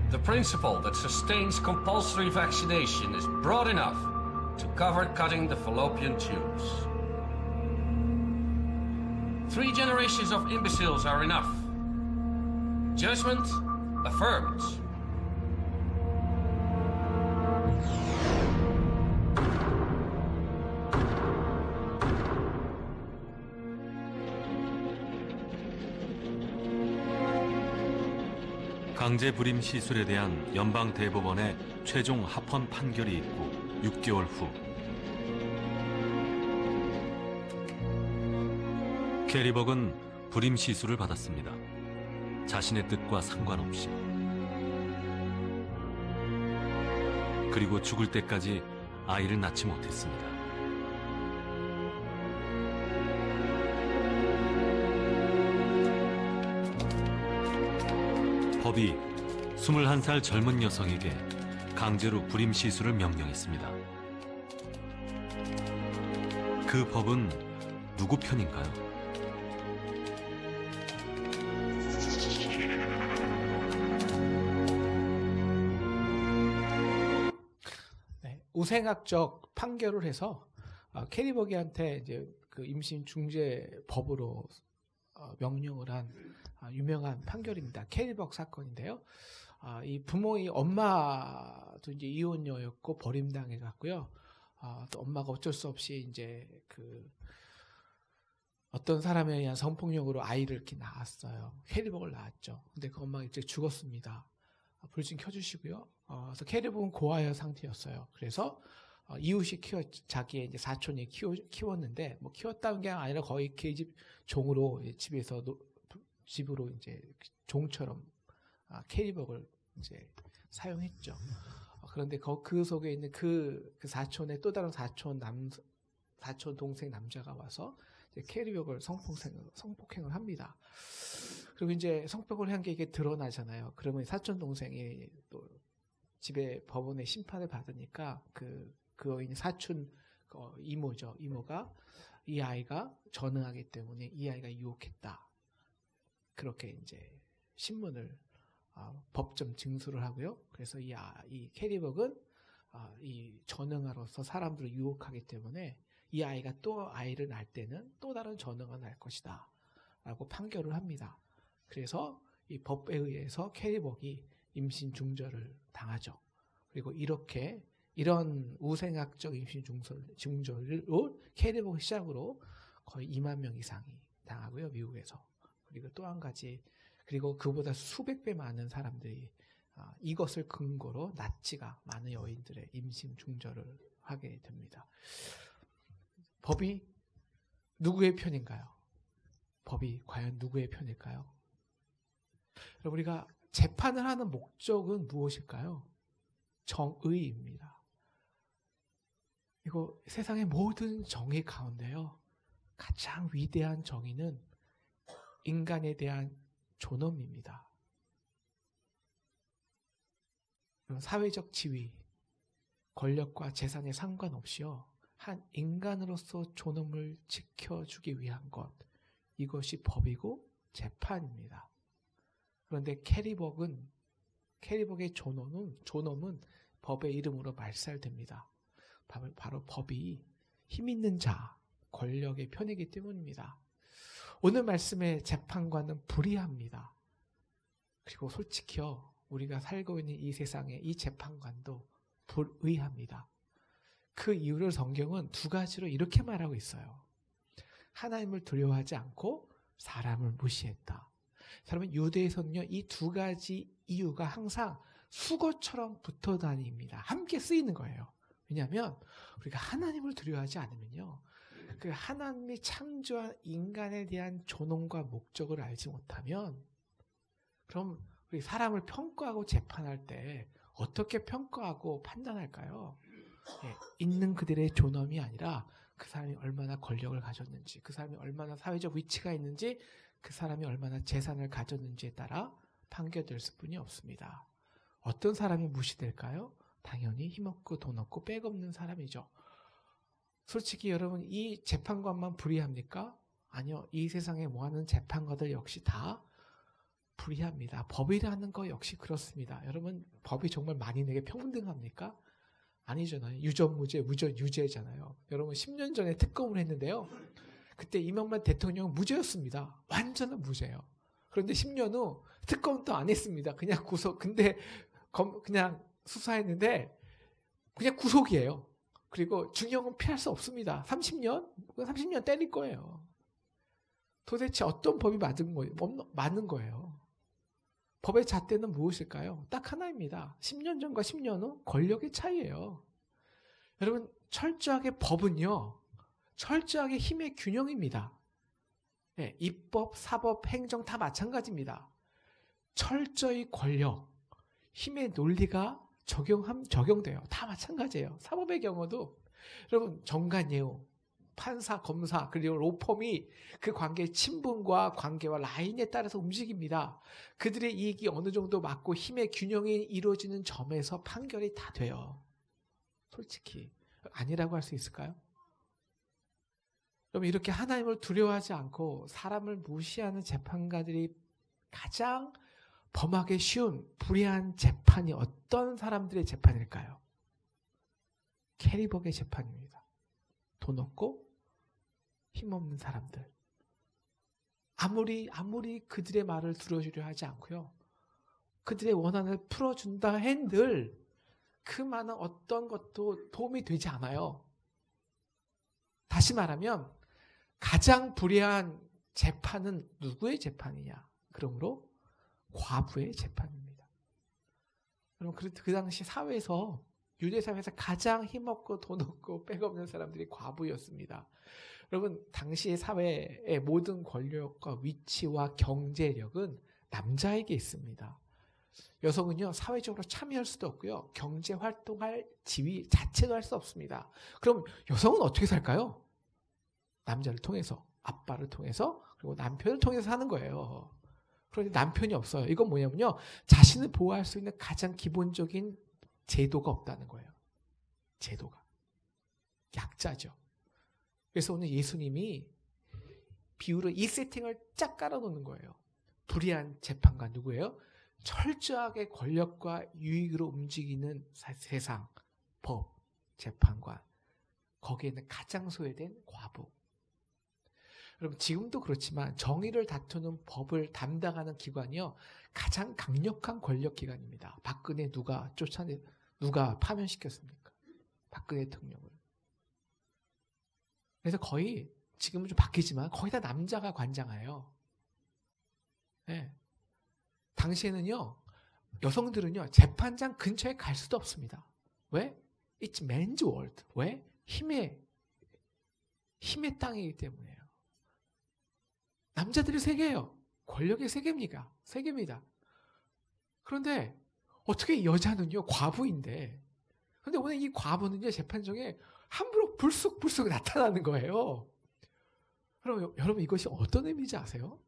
The principle that sustains compulsory vaccination is broad enough to cover cutting the fallopian tubes. 3 generations of imbeciles are enough. Judgment affirmed. 강제 불임 시술에 대한 연방 대법원의 최종 합헌 판결이 있고 6개월 후 캐리벅은 불임 시술을 받았습니다. 자신의 뜻과 상관없이. 그리고 죽을 때까지 아이를 낳지 못했습니다. 법이 21살 젊은 여성에게 강제로 불임 시술을 명령했습니다. 그 법은 누구 편인가요? 네, 우생학적 판결을 해서 캐리버기한테 이제 그 임신 중재 법으로 명령을 한 유명한 판결입니다. 캐리벅 사건인데요. 이 부모의 엄마도 이제 이혼녀였고 버림당해 갔고요. 또 엄마가 어쩔 수 없이 이제 그 어떤 사람에 의한 성폭력으로 아이를 이렇게 낳았어요. 캐리벅을 낳았죠. 근데 그 엄마가 이제 죽었습니다. 불 좀 켜주시고요. 그래서 캐리벅은 고아여 상태였어요. 그래서 이웃이 자기의 이제 사촌이 키웠는데 뭐 키웠다는 게 아니라 거의 계집 종으로 집에서 집으로 이제 종처럼 캐리벅을 이제 사용했죠. 그런데 그 속에 있는 그 사촌의 또 다른 사촌 동생 남자가 와서 이제 캐리벅을 성폭행을 합니다. 그리고 이제 성폭을 한 게 이게 드러나잖아요. 그러면 사촌 동생이 또 집에 법원에 심판을 받으니까 그 사촌 이모죠. 이모가 이 아이가 전응하기 때문에 이 아이가 유혹했다. 그렇게 이제 신문을 법정 징수를 하고요. 그래서 이 캐리벅은 이 전응아로서 사람들을 유혹하기 때문에 이 아이가 또 아이를 낳을 때는 또 다른 전응아 낳을 것이다 라고 판결을 합니다. 그래서 이 법에 의해서 캐리벅이 임신 중절을 당하죠. 그리고 이런 우생학적 임신 중절을 캐리벅 시작으로 거의 2만 명 이상이 당하고요. 미국에서. 그리고 또 한 가지, 그리고 그보다 수백 배 많은 사람들이 이것을 근거로 나치가 많은 여인들의 임신 중절을 하게 됩니다. 법이 누구의 편인가요? 법이 과연 누구의 편일까요? 여러분, 우리가 재판을 하는 목적은 무엇일까요? 정의입니다. 이거 세상의 모든 정의 가운데요, 가장 위대한 정의는 인간에 대한 존엄입니다. 사회적 지위, 권력과 재산에 상관없이요, 한 인간으로서 존엄을 지켜주기 위한 것, 이것이 법이고 재판입니다. 그런데 캐리벅의 존엄은 법의 이름으로 말살됩니다. 바로 법이 힘 있는 자, 권력의 편이기 때문입니다. 오늘 말씀의 재판관은 불의합니다. 그리고 솔직히요, 우리가 살고 있는 이 세상의 이 재판관도 불의합니다. 그 이유를 성경은 2가지로 이렇게 말하고 있어요. 하나님을 두려워하지 않고 사람을 무시했다. 여러분, 유대에서는요, 이 2가지 이유가 항상 수거처럼 붙어 다닙니다. 함께 쓰이는 거예요. 왜냐하면 우리가 하나님을 두려워하지 않으면요, 그 하나님이 창조한 인간에 대한 존엄과 목적을 알지 못하면, 그럼 우리 사람을 평가하고 재판할 때 어떻게 평가하고 판단할까요? 예, 있는 그들의 존엄이 아니라 그 사람이 얼마나 권력을 가졌는지, 그 사람이 얼마나 사회적 위치가 있는지, 그 사람이 얼마나 재산을 가졌는지에 따라 판결될 수뿐이 없습니다. 어떤 사람이 무시될까요? 당연히 힘없고 돈 없고 백 없는 사람이죠. 솔직히 여러분, 이 재판관만 불의합니까? 아니요. 이 세상에 모아는 재판관들 역시 다 불의합니다. 법이라는 거 역시 그렇습니다. 여러분, 법이 정말 만인에게 평등합니까? 아니잖아요. 유전무죄, 무전유죄잖아요. 여러분, 10년 전에 특검을 했는데요. 그때 이명박 대통령은 무죄였습니다. 완전한 무죄예요. 그런데 10년 후 특검도 안 했습니다. 그냥 구속. 근데 그냥 수사했는데 그냥 구속이에요. 그리고 중형은 피할 수 없습니다. 30년 때릴 거예요. 도대체 어떤 법이 맞는 거예요? 법의 잣대는 무엇일까요? 딱 하나입니다. 10년 전과 10년 후 권력의 차이예요. 여러분, 철저하게 법은요, 철저하게 힘의 균형입니다. 네, 입법, 사법, 행정 다 마찬가지입니다. 철저히 권력, 힘의 논리가 적용돼요. 다 마찬가지예요. 사법의 경우도 여러분, 정관예우, 판사, 검사, 그리고 로펌이 그 관계의 친분과 관계와 라인에 따라서 움직입니다. 그들의 이익이 어느 정도 맞고 힘의 균형이 이루어지는 점에서 판결이 다 돼요. 솔직히 아니라고 할 수 있을까요? 여러분, 이렇게 하나님을 두려워하지 않고 사람을 무시하는 재판가들이 가장 범하기 쉬운 불의한 재판이 어떤 사람들의 재판일까요? 캐리복의 재판입니다. 돈 없고 힘없는 사람들. 아무리 그들의 말을 들어주려 하지 않고요, 그들의 원한을 풀어준다 한들 그 많은 어떤 것도 도움이 되지 않아요. 다시 말하면 가장 불의한 재판은 누구의 재판이냐? 그러므로 과부의 재판입니다. 여러분, 그 당시 사회에서, 유대 사회에서 가장 힘없고 돈 없고 백 없는 사람들이 과부였습니다. 여러분, 당시 사회의 모든 권력과 위치와 경제력은 남자에게 있습니다. 여성은요, 사회적으로 참여할 수도 없고요, 경제 활동할 지위 자체도 할 수 없습니다. 그럼 여성은 어떻게 살까요? 남자를 통해서, 아빠를 통해서, 그리고 남편을 통해서 사는 거예요. 그런데 남편이 없어요. 이건 뭐냐면요, 자신을 보호할 수 있는 가장 기본적인 제도가 없다는 거예요. 제도가. 약자죠. 그래서 오늘 예수님이 비유로 이 세팅을 쫙 깔아놓는 거예요. 불의한 재판관 누구예요? 철저하게 권력과 유익으로 움직이는 세상, 법, 재판관. 거기에는 가장 소외된 과부. 여러분, 지금도 그렇지만 정의를 다투는 법을 담당하는 기관이요, 가장 강력한 권력기관입니다. 박근혜 누가 파면시켰습니까? 박근혜 대통령을. 그래서 거의, 지금은 좀 바뀌지만 거의 다 남자가 관장해요. 네. 당시에는요, 여성들은요, 재판장 근처에 갈 수도 없습니다. 왜? It's man's world. 왜? 힘의 땅이기 때문에요. 남자들이 세계예요. 권력의 세계입니다. 그런데 어떻게 여자는요, 과부인데, 그런데 오늘 이 과부는요, 재판정에 함부로 불쑥 나타나는 거예요. 그럼 여러분, 이것이 어떤 의미인지 아세요?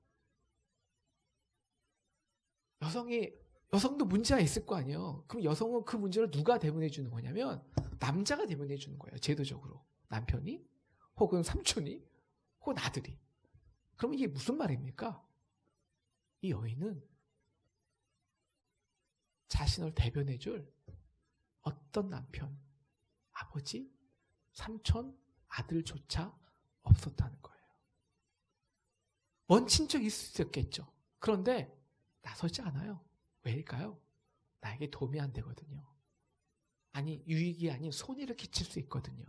여성도 문제가 있을 거 아니에요. 그럼 여성은 그 문제를 누가 대변해 주는 거냐면 남자가 대변해 주는 거예요. 제도적으로. 남편이, 혹은 삼촌이, 혹은 아들이. 그럼 이게 무슨 말입니까? 이 여인은 자신을 대변해 줄 어떤 남편, 아버지, 삼촌, 아들조차 없었다는 거예요. 먼 친척이 있을 수 있겠죠. 그런데 나서지 않아요. 왜일까요? 나에게 도움이 안 되거든요. 아니, 유익이 아닌 손해를 끼칠 수 있거든요.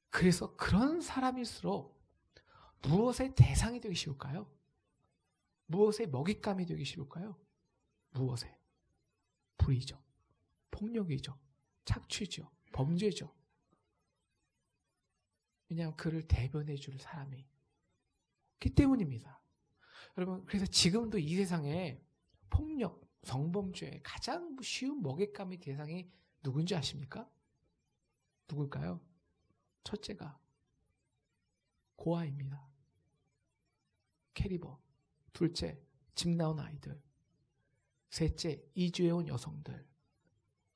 그래서 그런 사람일수록 무엇의 대상이 되기 쉬울까요? 무엇의 먹잇감이 되기 쉬울까요? 무엇에? 불의죠. 폭력이죠. 착취죠. 범죄죠. 왜냐하면 그를 대변해 줄 사람이 있기 때문입니다. 여러분, 그래서 지금도 이 세상에 폭력, 성범죄의 가장 쉬운 먹잇감의 대상이 누군지 아십니까? 누굴까요? 첫째가 고아입니다. 캐리버. 둘째, 집 나온 아이들. 셋째, 이주해온 여성들.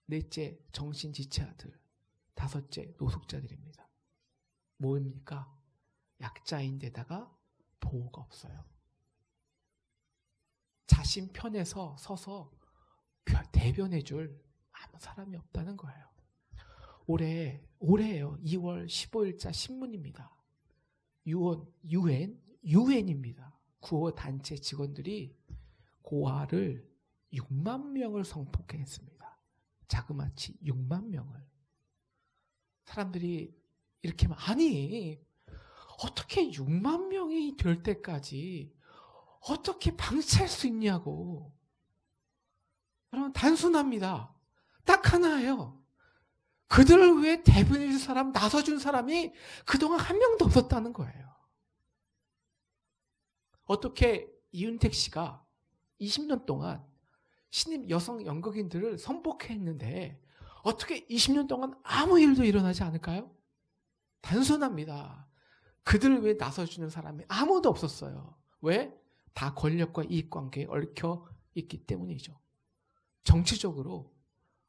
넷째, 정신지체아들. 다섯째, 노숙자들입니다. 뭐입니까? 약자인데다가 보호가 없어요. 자신 편에서 서서 대변해줄 아무 사람이 없다는 거예요. 올해예요. 2월 15일자 신문입니다. 유엔입니다. 구호 단체 직원들이 고아를 6만 명을 성폭행했습니다. 자그마치 6만 명을. 사람들이 이렇게 아니 어떻게 6만 명이 될 때까지 어떻게 방치할 수 있냐고. 여러분, 단순합니다. 딱 하나예요. 그들을 위해 대변해줄 사람, 나서준 사람이 그동안 한 명도 없었다는 거예요. 어떻게 이윤택 씨가 20년 동안 신입 여성 연극인들을 성폭행했는데 어떻게 20년 동안 아무 일도 일어나지 않을까요? 단순합니다. 그들을 위해 나서주는 사람이 아무도 없었어요. 왜? 다 권력과 이익관계에 얽혀 있기 때문이죠. 정치적으로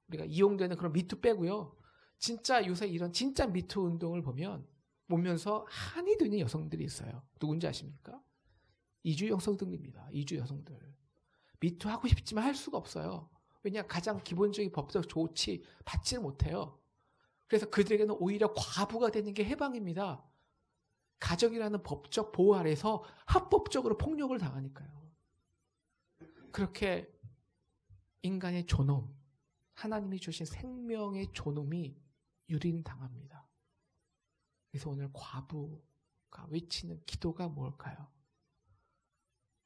우리가 이용되는 그런 미투 빼고요. 진짜 요새 이런 진짜 미투 운동을 보면서 한이 드는 여성들이 있어요. 누군지 아십니까? 이주 여성들입니다. 이주 여성들. 미투 하고 싶지만 할 수가 없어요. 왜냐? 가장 기본적인 법적 조치 받지를 못해요. 그래서 그들에게는 오히려 과부가 되는 게 해방입니다. 가정이라는 법적 보호 아래서 합법적으로 폭력을 당하니까요. 그렇게 인간의 존엄, 하나님이 주신 생명의 존엄이 유린당합니다. 그래서 오늘 과부가 외치는 기도가 뭘까요?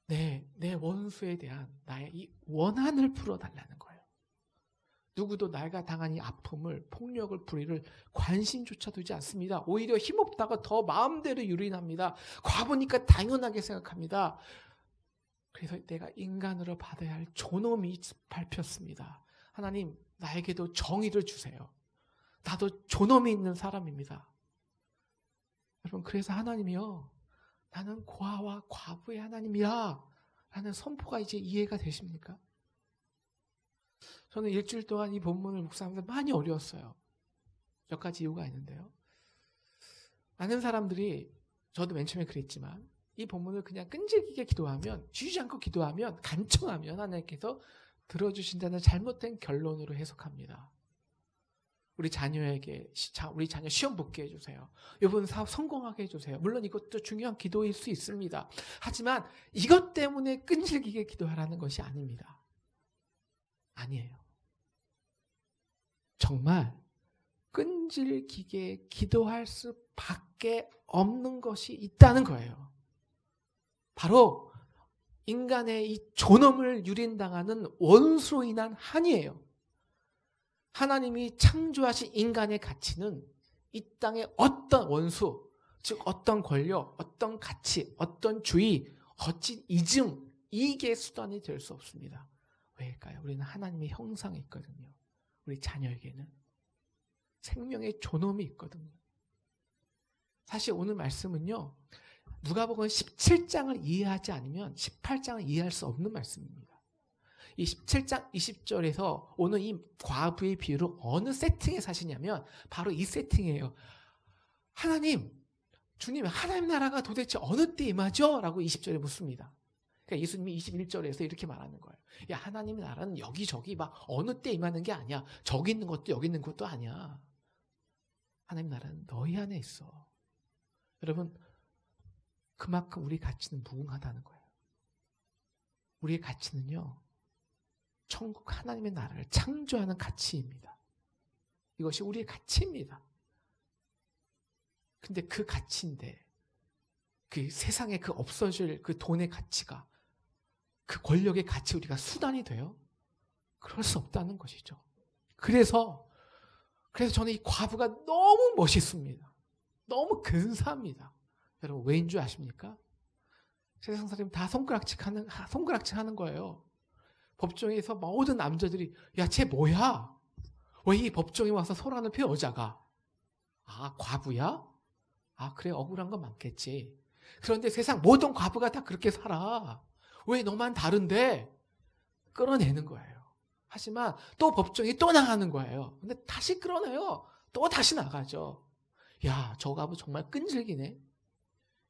내 원수에 대한 나의 이 원한을 풀어달라는 거예요. 누구도 내가 당한 이 아픔을, 폭력을, 불의를 관심조차 두지 않습니다. 오히려 힘없다가 더 마음대로 유린합니다. 과부니까 당연하게 생각합니다. 그래서 내가 인간으로 받아야 할 존엄이 밟혔습니다. 하나님, 나에게도 정의를 주세요. 나도 존엄이 있는 사람입니다. 여러분, 그래서 하나님이요, 나는 고아와 과부의 하나님이야 라는 선포가 이제 이해가 되십니까? 저는 일주일 동안 이 본문을 묵상하면서 많이 어려웠어요. 몇 가지 이유가 있는데요. 많은 사람들이, 저도 맨 처음에 그랬지만, 이 본문을 그냥 끈질기게 기도하면, 쉬지 않고 기도하면, 간청하면 하나님께서 들어주신다는 잘못된 결론으로 해석합니다. 우리 자녀에게, 우리 자녀 시험 붙게 해주세요. 이번 사업 성공하게 해주세요. 물론 이것도 중요한 기도일 수 있습니다. 하지만 이것 때문에 끈질기게 기도하라는 것이 아닙니다. 아니에요. 정말 끈질기게 기도할 수밖에 없는 것이 있다는 거예요. 바로 인간의 이 존엄을 유린당하는 원수로 인한 한이에요. 하나님이 창조하신 인간의 가치는 이 땅의 어떤 원수, 즉 어떤 권력, 어떤 가치, 어떤 주의, 어찌 이즘, 이게 수단이 될 수 없습니다. 왜일까요? 우리는 하나님의 형상이 있거든요. 우리 자녀에게는 생명의 존엄이 있거든요. 사실 오늘 말씀은요, 누가복음 17장을 이해하지 않으면 18장을 이해할 수 없는 말씀입니다. 이 17장 20절에서 오늘 이 과부의 비유를 어느 세팅에 사시냐면 바로 이 세팅이에요. 하나님, 주님, 하나님 나라가 도대체 어느 때 임하죠? 라고 20절에 묻습니다. 그러니까 예수님이 21절에서 이렇게 말하는 거예요. 야, 하나님 나라는 여기저기 막 어느 때 임하는 게 아니야. 저기 있는 것도 여기 있는 것도 아니야. 하나님 나라는 너희 안에 있어. 여러분, 그만큼 우리 가치는 무궁하다는 거예요. 우리의 가치는요, 천국 하나님의 나라를 창조하는 가치입니다. 이것이 우리의 가치입니다. 근데 그 가치인데, 그 세상에 그 없어질 그 돈의 가치가, 그 권력의 가치 우리가 수단이 돼요? 그럴 수 없다는 것이죠. 그래서 그래서 저는 이 과부가 너무 멋있습니다. 너무 근사합니다. 여러분 왜인 줄 아십니까? 세상 사람이 다 손가락질 하는 거예요. 법정에서 모든 남자들이 야, 쟤 뭐야? 왜 이 법정에 와서 소란을 펴 여자가? 아, 과부야? 아, 그래, 억울한 건 많겠지. 그런데 세상 모든 과부가 다 그렇게 살아. 왜 너만 다른데? 끌어내는 거예요. 하지만 또 법정에 또 나가는 거예요. 근데 다시 끌어내요. 또 다시 나가죠. 야, 저 과부 정말 끈질기네.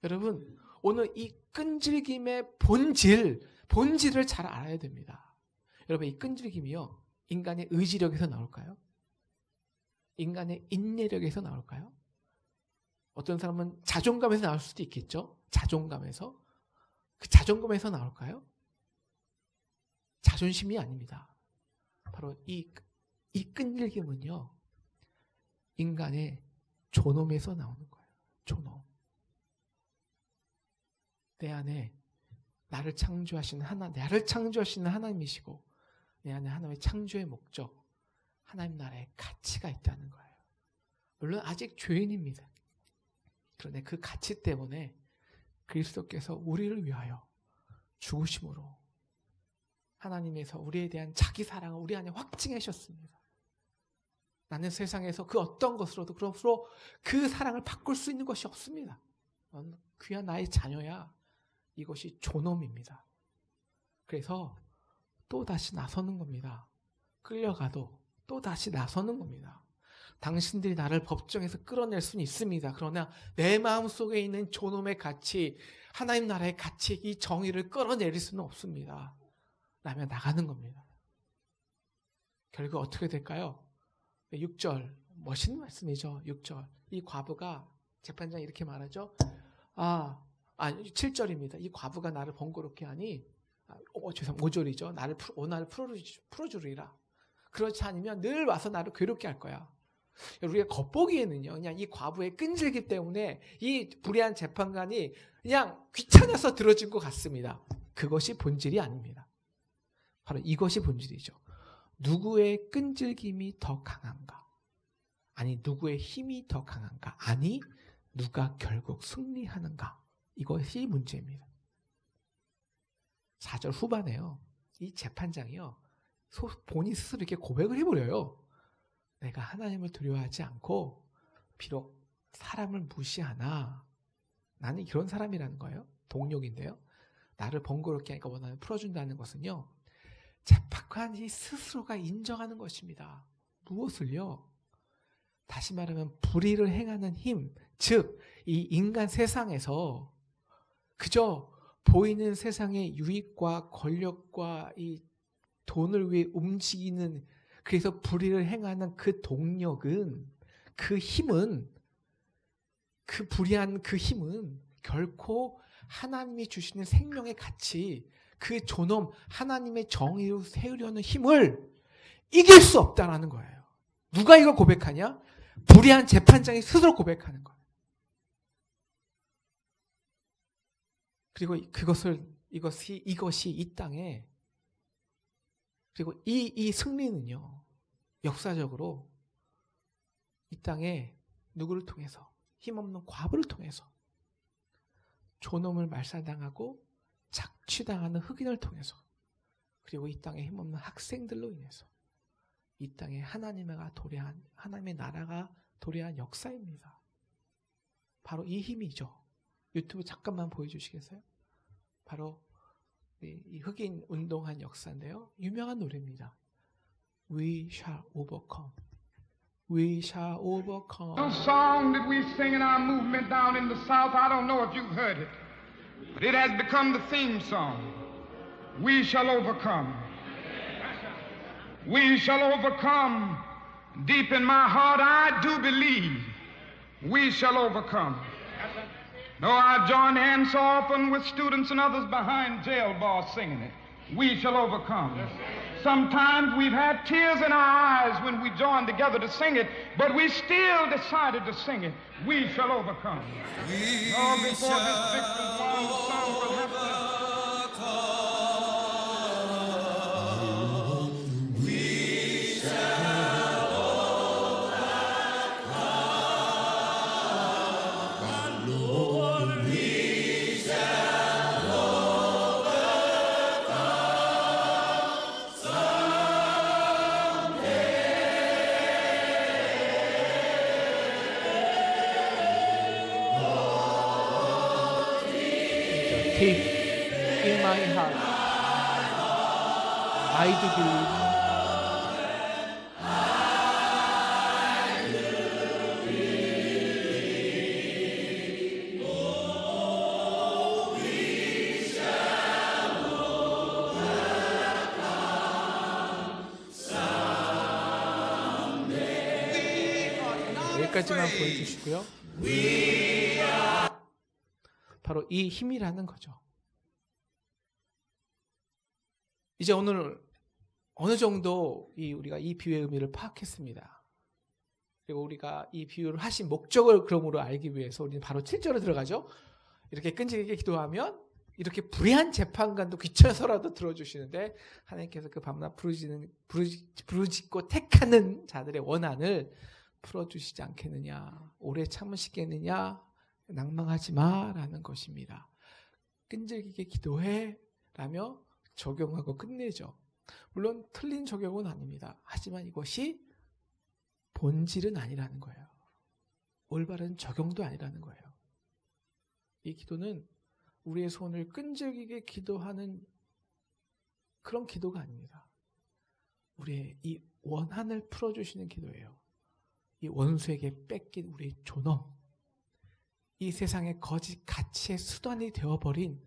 여러분, 오늘 이 끈질김의 본질을 잘 알아야 됩니다. 여러분, 이 끈질김이요, 인간의 의지력에서 나올까요? 인간의 인내력에서 나올까요? 어떤 사람은 자존감에서 나올 수도 있겠죠? 자존감에서. 그 자존감에서 나올까요? 자존심이 아닙니다. 바로 이 끈질김은요, 인간의 존엄에서 나오는 거예요. 존엄. 내 안에 나를 창조하시는 하나님이시고, 내 안에 하나님의 창조의 목적, 하나님 나라의 가치가 있다는 거예요. 물론 아직 죄인입니다. 그런데 그 가치 때문에 그리스도께서 우리를 위하여 죽으심으로 하나님에서 우리에 대한 자기 사랑을 우리 안에 확증하셨습니다. 나는 세상에서 그 어떤 것으로도 그 사랑을 바꿀 수 있는 것이 없습니다. 넌 귀한 나의 자녀야. 이것이 존엄입니다. 그래서 또 다시 나서는 겁니다. 끌려가도 또 다시 나서는 겁니다. 당신들이 나를 법정에서 끌어낼 수는 있습니다. 그러나 내 마음속에 있는 존엄의 가치, 하나님 나라의 가치, 이 정의를 끌어내릴 수는 없습니다. 라며 나가는 겁니다. 결국 어떻게 될까요? 6절, 멋있는 말씀이죠. 6절. 이 과부가, 재판장이 이렇게 말하죠. 7절입니다. 이 과부가 나를 번거롭게 하니, 5절이죠. 나를 풀어주리라. 그렇지 않으면 늘 와서 나를 괴롭게 할 거야. 우리가 겉보기에는요, 그냥 이 과부의 끈질기 때문에 이 불의한 재판관이 그냥 귀찮아서 들어준 것 같습니다. 그것이 본질이 아닙니다. 바로 이것이 본질이죠. 누구의 끈질김이 더 강한가? 아니, 누구의 힘이 더 강한가? 아니, 누가 결국 승리하는가? 이것이 문제입니다. 4절 후반에요. 이 재판장이요, 본인 스스로 이렇게 고백을 해버려요. 내가 하나님을 두려워하지 않고 비록 사람을 무시하나, 나는 이런 사람이라는 거예요. 동력인데요. 나를 번거롭게 하니까 원하는 풀어준다는 것은요, 재판관이 스스로가 인정하는 것입니다. 무엇을요? 다시 말하면 불의를 행하는 힘, 즉 이 인간 세상에서 그저 보이는 세상의 유익과 권력과 이 돈을 위해 움직이는, 그래서 불의를 행하는 그 동력은, 그 힘은, 그 불의한 그 힘은 결코 하나님이 주시는 생명의 가치, 그 존엄, 하나님의 정의로 세우려는 힘을 이길 수 없다라는 거예요. 누가 이걸 고백하냐? 불의한 재판장이 스스로 고백하는 거예요. 그리고 이것이 이 땅에, 그리고 이 승리는요, 역사적으로 이 땅에 누구를 통해서? 힘없는 과부를 통해서, 존엄을 말살당하고 착취당하는 흑인을 통해서, 그리고 이 땅에 힘없는 학생들로 인해서 이 땅에 하나님의 나라가 도래한 역사입니다. 바로 이 힘이죠. 유튜브 잠깐만 보여주시겠어요? 바로 이 흑인 운동한 역사인데요. 유명한 노래입니다. We shall overcome. We shall overcome. A song that we sing in our movement down in the South, I don't know if you've heard it, but it has become the theme song. We shall overcome. We shall overcome. Deep in my heart, I do believe we shall overcome. Though I join hands so often with students and others behind jail bars singing it, we shall overcome. Sometimes we've had tears in our eyes when we joined together to sing it, but we still decided to sing it. We shall overcome. Oh, before this victory's won, the song will have to... Deep in my heart, I do believe. 여기까지만 보여주시고요. 바로 이 힘이라는 거죠. 이제 오늘 어느 정도 우리가 이 비유의 의미를 파악했습니다. 그리고 우리가 이 비유를 하신 목적을 그러므로 알기 위해서 우리는 바로 7절에 들어가죠. 이렇게 끈질기게 기도하면 이렇게 불의한 재판관도 귀찮아서라도 들어주시는데 하나님께서 그 밤낮 부르짖고 택하는 자들의 원한을 풀어주시지 않겠느냐, 오래 참으시겠느냐, 낭망하지 마라는 것입니다. 끈질기게 기도해 라며 적용하고 끝내죠. 물론 틀린 적용은 아닙니다. 하지만 이것이 본질은 아니라는 거예요. 올바른 적용도 아니라는 거예요. 이 기도는 우리의 손을 끈질기게 기도하는 그런 기도가 아닙니다. 우리의 이 원한을 풀어주시는 기도예요. 이 원수에게 뺏긴 우리의 존엄, 이 세상의 거짓 가치의 수단이 되어버린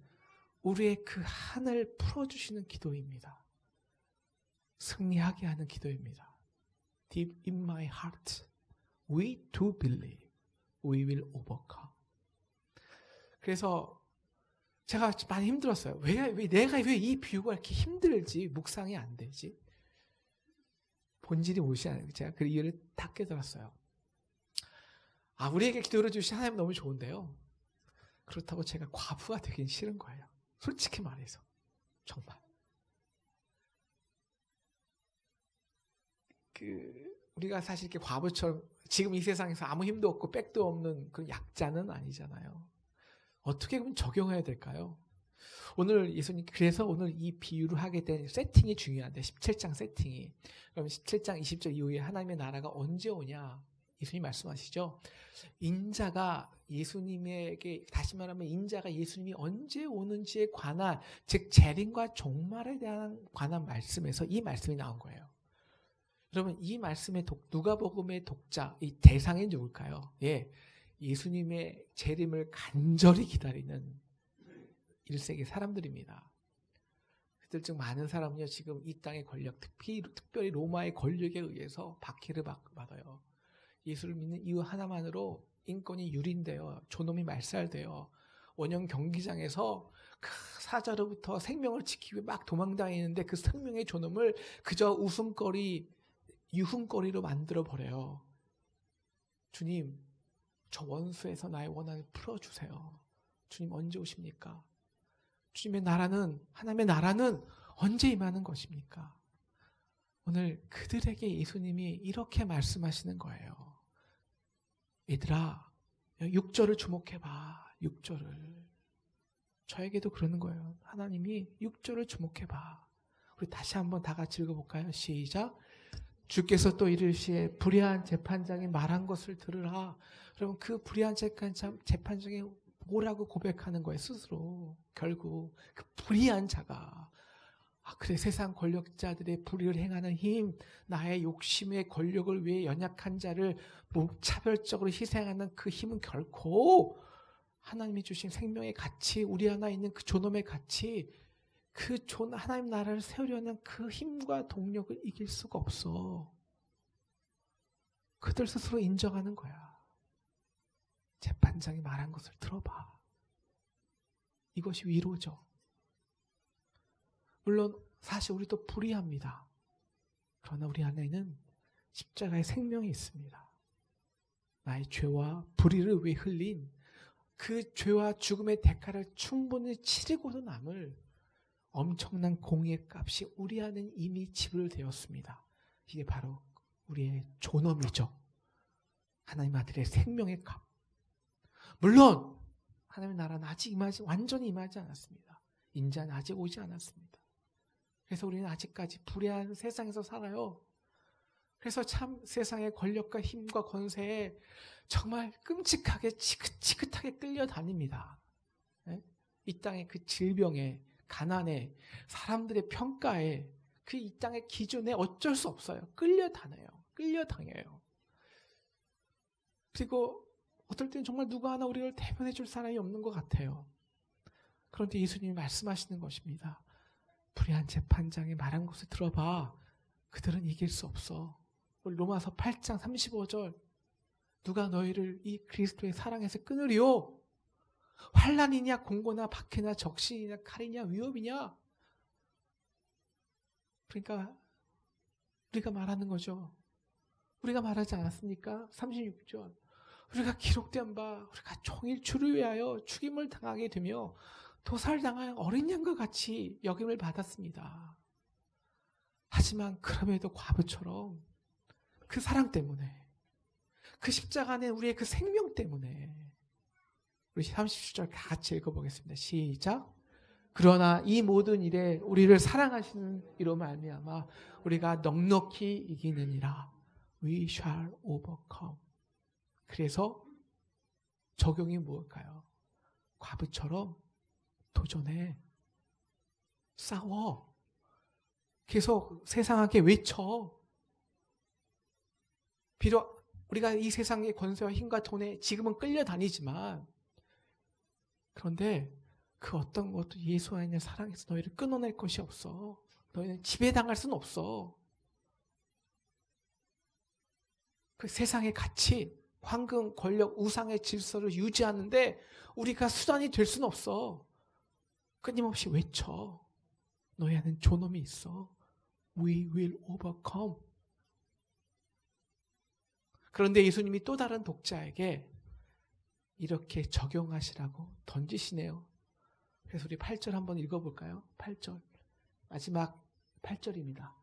우리의 그 한을 풀어주시는 기도입니다. 승리하게 하는 기도입니다. Deep in my heart, we do believe we will overcome. 그래서 제가 많이 힘들었어요. 내가 왜 이 비유가 이렇게 힘들지? 묵상이 안 되지? 본질이 무엇이 아니에요. 제가 그 이유를 다 깨달았어요. 우리에게 기도를 주신 하나님 너무 좋은데요. 그렇다고 제가 과부가 되긴 싫은 거예요. 솔직히 말해서. 정말. 우리가 사실 이렇게 과부처럼 지금 이 세상에서 아무 힘도 없고 백도 없는 그런 약자는 아니잖아요. 어떻게 그럼 적용해야 될까요? 오늘 예수님, 그래서 오늘 이 비유를 하게 된 세팅이 중요한데, 17장 세팅이. 그럼 17장 20절 이후에 하나님의 나라가 언제 오냐? 예수님 말씀하시죠. 인자가 예수님에게, 다시 말하면 인자가 예수님이 언제 오는지에 관한, 즉 재림과 종말에 대한 관한 말씀에서 이 말씀이 나온 거예요. 그러면 이 말씀의 누가복음의 독자, 이 대상이 누굴까요? 예, 예수님의 재림을 간절히 기다리는 1세기 사람들입니다. 그들 중 많은 사람은요, 지금 이 땅의 권력, 특별히 로마의 권력에 의해서 박해를 받아요. 예수를 믿는 이유 하나만으로 인권이 유린돼요. 존엄이 말살돼요. 원형 경기장에서 그 사자로부터 생명을 지키고 막 도망다니는데 그 생명의 존엄을 그저 웃음거리, 유흥거리로 만들어버려요. 주님, 저 원수에서 나의 원한을 풀어주세요. 주님 언제 오십니까? 주님의 나라는, 하나님의 나라는 언제 임하는 것입니까? 오늘 그들에게 예수님이 이렇게 말씀하시는 거예요. 얘들아, 6절을 주목해봐. 6절을. 저에게도 그러는 거예요. 하나님이 6절을 주목해봐. 우리 다시 한번 다 같이 읽어볼까요? 시작. 주께서 또 이르시에 불의한 재판장이 말한 것을 들으라. 그러면 그 불의한 재판장이 뭐라고 고백하는 거예요, 스스로. 결국 그 불의한 자가, 그래, 세상 권력자들의 불의를 행하는 힘, 나의 욕심의 권력을 위해 연약한 자를 무차별적으로 희생하는 그 힘은 결코 하나님이 주신 생명의 가치, 우리 안에 있는 그 존엄의 가치, 하나님 나라를 세우려는 그 힘과 동력을 이길 수가 없어. 그들 스스로 인정하는 거야. 재판장이 말한 것을 들어봐. 이것이 위로죠. 물론 사실 우리도 불의합니다. 그러나 우리 안에는 십자가의 생명이 있습니다. 나의 죄와 불의를 위해 흘린 그 죄와 죽음의 대가를 충분히 치르고도 남을 엄청난 공의 값이 우리 안에 이미 지불되었습니다. 이게 바로 우리의 존엄이죠. 하나님 아들의 생명의 값. 물론 하나님의 나라는 아직 완전히 임하지 않았습니다. 인자는 아직 오지 않았습니다. 그래서 우리는 아직까지 불의한 세상에서 살아요. 그래서 참 세상의 권력과 힘과 권세에 정말 끔찍하게 지긋지긋하게 끌려다닙니다. 네? 이 땅의 그 질병에, 가난에, 사람들의 평가에, 그 이 땅의 기준에 어쩔 수 없어요. 끌려다녀요. 끌려다녀요. 그리고 어떨 때는 정말 누가 하나 우리를 대변해 줄 사람이 없는 것 같아요. 그런데 예수님이 말씀하시는 것입니다. 불의한 재판장이 말한 것을 들어봐. 그들은 이길 수 없어. 로마서 8장 35절. 누가 너희를 이 그리스도의 사랑에서 끊으리요? 환난이냐 공고나 박해나 적신이냐 칼이냐 위협이냐? 그러니까 우리가 말하는 거죠. 우리가 말하지 않았습니까? 36절. 우리가 기록된 바 우리가 종일 주를 위하여 죽임을 당하게 되며 도살당한 어린 양과 같이 여김을 받았습니다. 하지만 그럼에도 과부처럼 그 사랑 때문에, 그 십자가 안에 우리의 그 생명 때문에, 우리 37절 같이 읽어보겠습니다. 시작. 그러나 이 모든 일에 우리를 사랑하시는 이로 말미암아 우리가 넉넉히 이기느니라. We shall overcome. 그래서 적용이 무엇일까요? 과부처럼 도전해. 싸워. 계속 세상에게 외쳐. 비록 우리가 이 세상의 권세와 힘과 돈에 지금은 끌려다니지만, 그런데 그 어떤 것도 예수 안에 사랑해서 너희를 끊어낼 것이 없어. 너희는 지배당할 수는 없어. 그 세상의 가치, 황금, 권력, 우상의 질서를 유지하는데 우리가 수단이 될 수는 없어. 끊임없이 외쳐. 너희 안엔 존엄이 있어. We will overcome. 그런데 예수님이 또 다른 독자에게 이렇게 적용하시라고 던지시네요. 그래서 우리 8절 한번 읽어볼까요? 8절. 마지막 8절입니다.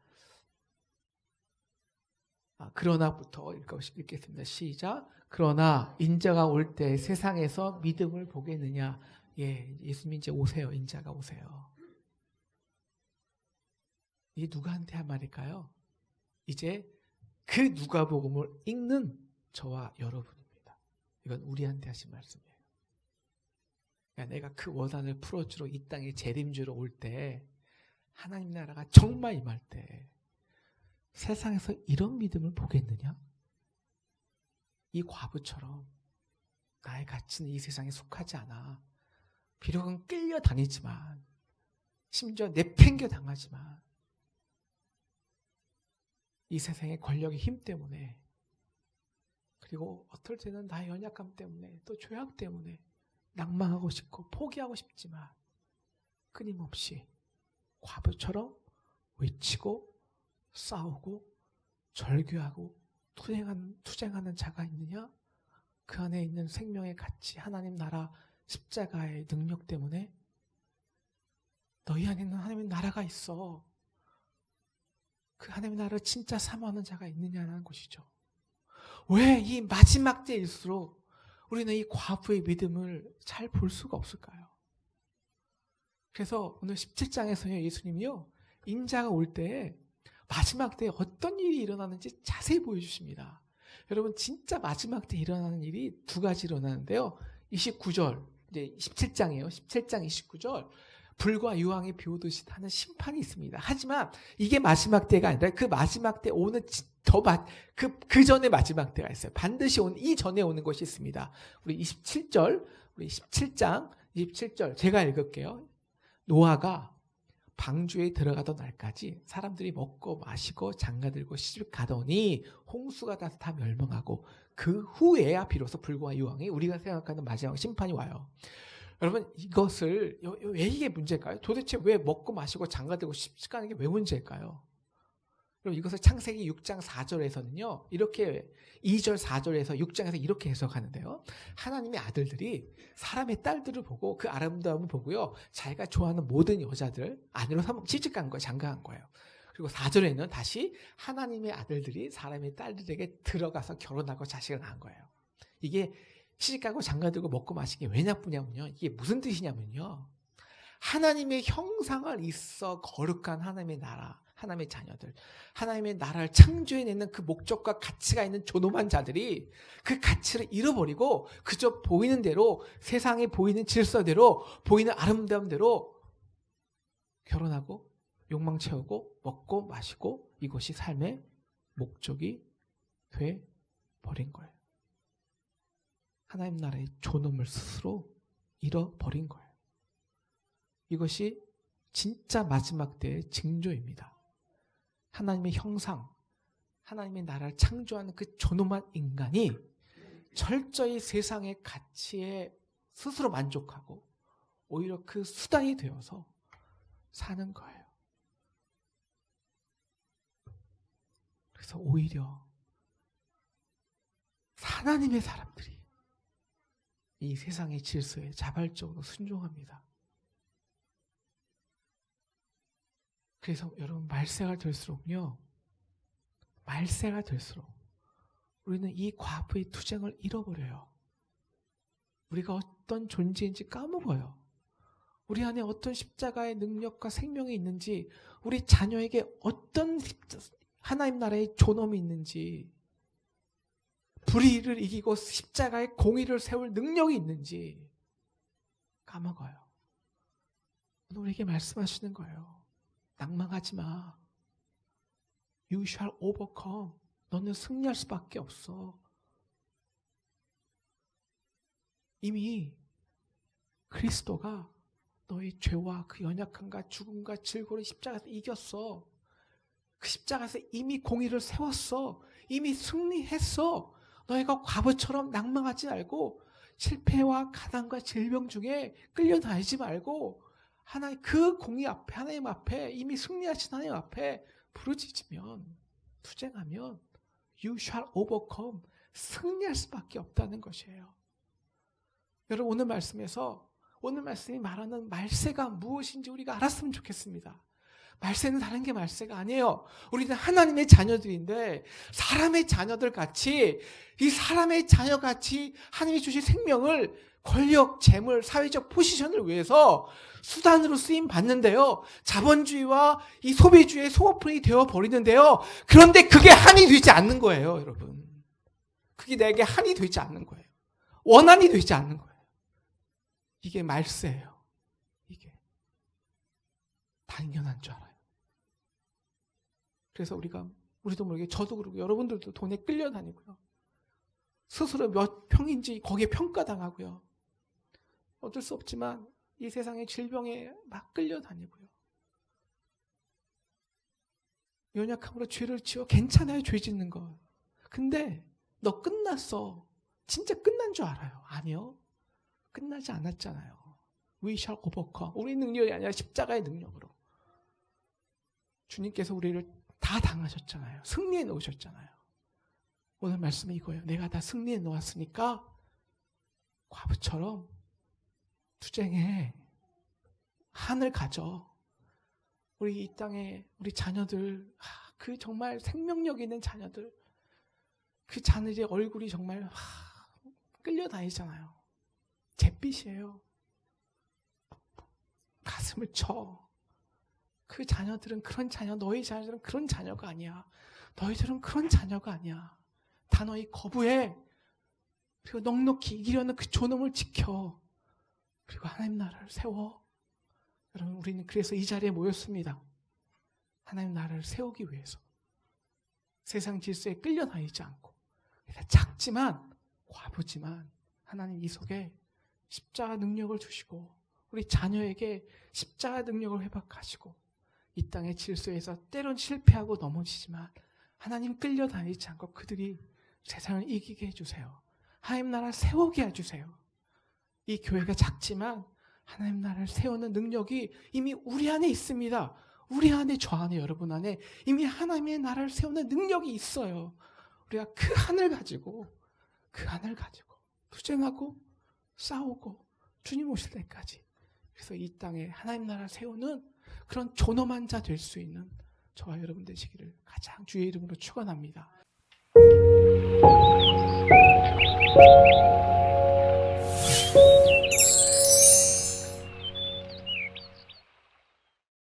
그러나부터 읽겠습니다. 시작. 그러나 인자가 올 때 세상에서 믿음을 보겠느냐. 예, 예수님 이제 오세요. 인자가 오세요. 이게 누구한테 한 말일까요? 이제 그 누가복음을 읽는 저와 여러분입니다. 이건 우리한테 하신 말씀이에요. 그러니까 내가 그 원한을 풀어주러 이 땅에 재림주로 올 때, 하나님 나라가 정말 임할 때 세상에서 이런 믿음을 보겠느냐? 이 과부처럼 나의 가치는 이 세상에 속하지 않아. 비록은 끌려다니지만, 심지어 내팽겨 당하지만, 이 세상의 권력의 힘 때문에, 그리고 어떨 때는 나의 연약함 때문에, 또 죄악 때문에 낭망하고 싶고 포기하고 싶지만 끊임없이 과부처럼 외치고 싸우고 절규하고 투쟁하는 자가 있느냐? 그 안에 있는 생명의 가치, 하나님 나라 십자가의 능력 때문에 너희 안에는 하나님의 나라가 있어. 그 하나님의 나라를 진짜 사모하는 자가 있느냐는 것이죠. 왜 이 마지막 때일수록 우리는 이 과부의 믿음을 잘 볼 수가 없을까요? 그래서 오늘 17장에서요, 예수님이요, 인자가 올 때 마지막 때에 어떤 일이 일어나는지 자세히 보여주십니다. 여러분, 진짜 마지막 때 일어나는 일이 두 가지 일어나는데요. 29절, 이제 17장이에요. 17장 29절. 불과 유황이 비오듯이 하는 심판이 있습니다. 하지만 이게 마지막 때가 아니라 그 마지막 때 오는 그 전에 마지막 때가 있어요. 반드시 이 전에 오는 것이 있습니다. 우리 27절, 우리 17장 27절 제가 읽을게요. 노아가 방주에 들어가던 날까지 사람들이 먹고 마시고 장가들고 시집 가더니 홍수가 다 멸망하고 그 후에야 비로소 불과 유황이 우리가 생각하는 마지막 심판이 와요. 여러분, 이것을 왜 이게 문제일까요? 도대체 왜 먹고 마시고 장가들고 시집 가는 게 왜 문제일까요? 그럼 이것을 창세기 6장 4절에서는요, 이렇게 2절 4절에서 6장에서 이렇게 해석하는데요. 하나님의 아들들이 사람의 딸들을 보고 그 아름다움을 보고요, 자기가 좋아하는 모든 여자들 안으로 시집간 거예요. 장가간 거예요. 그리고 4절에는 다시 하나님의 아들들이 사람의 딸들에게 들어가서 결혼하고 자식을 낳은 거예요. 이게 시집가고 장가들고 먹고 마시는 게 왜 나쁘냐면요, 이게 무슨 뜻이냐면요, 하나님의 형상을 있어 거룩한 하나님의 나라, 하나님의 자녀들, 하나님의 나라를 창조해내는 그 목적과 가치가 있는 존엄한 자들이 그 가치를 잃어버리고 그저 보이는 대로, 세상에 보이는 질서대로, 보이는 아름다움대로 결혼하고 욕망 채우고 먹고 마시고 이것이 삶의 목적이 돼 버린 거예요. 하나님 나라의 존엄을 스스로 잃어버린 거예요. 이것이 진짜 마지막 때의 징조입니다. 하나님의 형상, 하나님의 나라를 창조하는 그 존엄한 인간이 철저히 세상의 가치에 스스로 만족하고 오히려 그 수단이 되어서 사는 거예요. 그래서 오히려 하나님의 사람들이 이 세상의 질서에 자발적으로 순종합니다. 그래서 여러분 말세가 될수록요, 말세가 될수록 우리는 이 과부의 투쟁을 잃어버려요. 우리가 어떤 존재인지 까먹어요. 우리 안에 어떤 십자가의 능력과 생명이 있는지, 우리 자녀에게 어떤 하나님 나라의 존엄이 있는지, 불의를 이기고 십자가의 공의를 세울 능력이 있는지 까먹어요. 오늘 우리에게 말씀하시는 거예요. 낭망하지 마. You shall overcome. 너는 승리할 수밖에 없어. 이미 그리스도가 너의 죄와 그 연약함과 죽음과 질고를 십자가에서 이겼어. 그 십자가에서 이미 공의를 세웠어. 이미 승리했어. 너희가 과부처럼 낭망하지 말고 실패와 가난과 질병 중에 끌려다니지 말고 하나님 그 공의 앞에, 하나님 앞에, 이미 승리하신 하나님 앞에 부르짖으면, 투쟁하면 You shall overcome. 승리할 수밖에 없다는 것이에요. 여러분 오늘 말씀에서, 오늘 말씀이 말하는 말세가 무엇인지 우리가 알았으면 좋겠습니다. 말세는 다른 게 말세가 아니에요. 우리는 하나님의 자녀들인데 사람의 자녀들 같이, 이 사람의 자녀 같이 하나님이 주신 생명을 권력, 재물, 사회적 포지션을 위해서 수단으로 쓰임 받는데요. 자본주의와 이 소비주의의 소모품이 되어버리는데요. 그런데 그게 한이 되지 않는 거예요, 여러분. 그게 내게 한이 되지 않는 거예요. 원한이 되지 않는 거예요. 이게 말세예요. 이게. 당연한 줄 알아요. 그래서 우리도 모르게, 저도 그러고 여러분들도 돈에 끌려다니고요. 스스로 몇 평인지 거기에 평가당하고요. 어쩔 수 없지만 이 세상의 질병에 막 끌려다니고요. 연약함으로 죄를 지어 괜찮아요, 죄 짓는 거. 근데 너 끝났어. 진짜 끝난 줄 알아요. 아니요. 끝나지 않았잖아요. We shall overcome. 우리 능력이 아니라 십자가의 능력으로. 주님께서 우리를 다 당하셨잖아요. 승리해 놓으셨잖아요. 오늘 말씀은 이거예요. 내가 다 승리해 놓았으니까 과부처럼 투쟁해. 한을 가져. 우리 이 땅에 우리 자녀들, 그 정말 생명력 있는 자녀들, 그 자녀들의 얼굴이 정말 끌려다니잖아요. 잿빛이에요. 가슴을 쳐. 그 자녀들은 그런 자녀, 너희 자녀들은 그런 자녀가 아니야. 너희들은 그런 자녀가 아니야. 다 너희 거부해. 그리고 넉넉히 이기려는 그 존엄을 지켜. 그리고 하나님 나라를 세워. 여러분, 우리는 그래서 이 자리에 모였습니다. 하나님 나라를 세우기 위해서. 세상 질서에 끌려다니지 않고. 작지만, 과부지만 하나님 이 속에 십자가 능력을 주시고 우리 자녀에게 십자가 능력을 회복하시고 이 땅의 질서에서 때론 실패하고 넘어지지만 하나님 끌려다니지 않고 그들이 세상을 이기게 해주세요. 하나님 나라 세우게 해주세요. 이 교회가 작지만 하나님 나라를 세우는 능력이 이미 우리 안에 있습니다. 우리 안에, 저 안에, 여러분 안에 이미 하나님의 나라를 세우는 능력이 있어요. 우리가 그 하늘 가지고 투쟁하고 싸우고 주님 오실 때까지, 그래서 이 땅에 하나님 나라 세우는 그런 존엄한 자 될 수 있는 저와 여러분 되시기를 가장 주의 이름으로 축원합니다.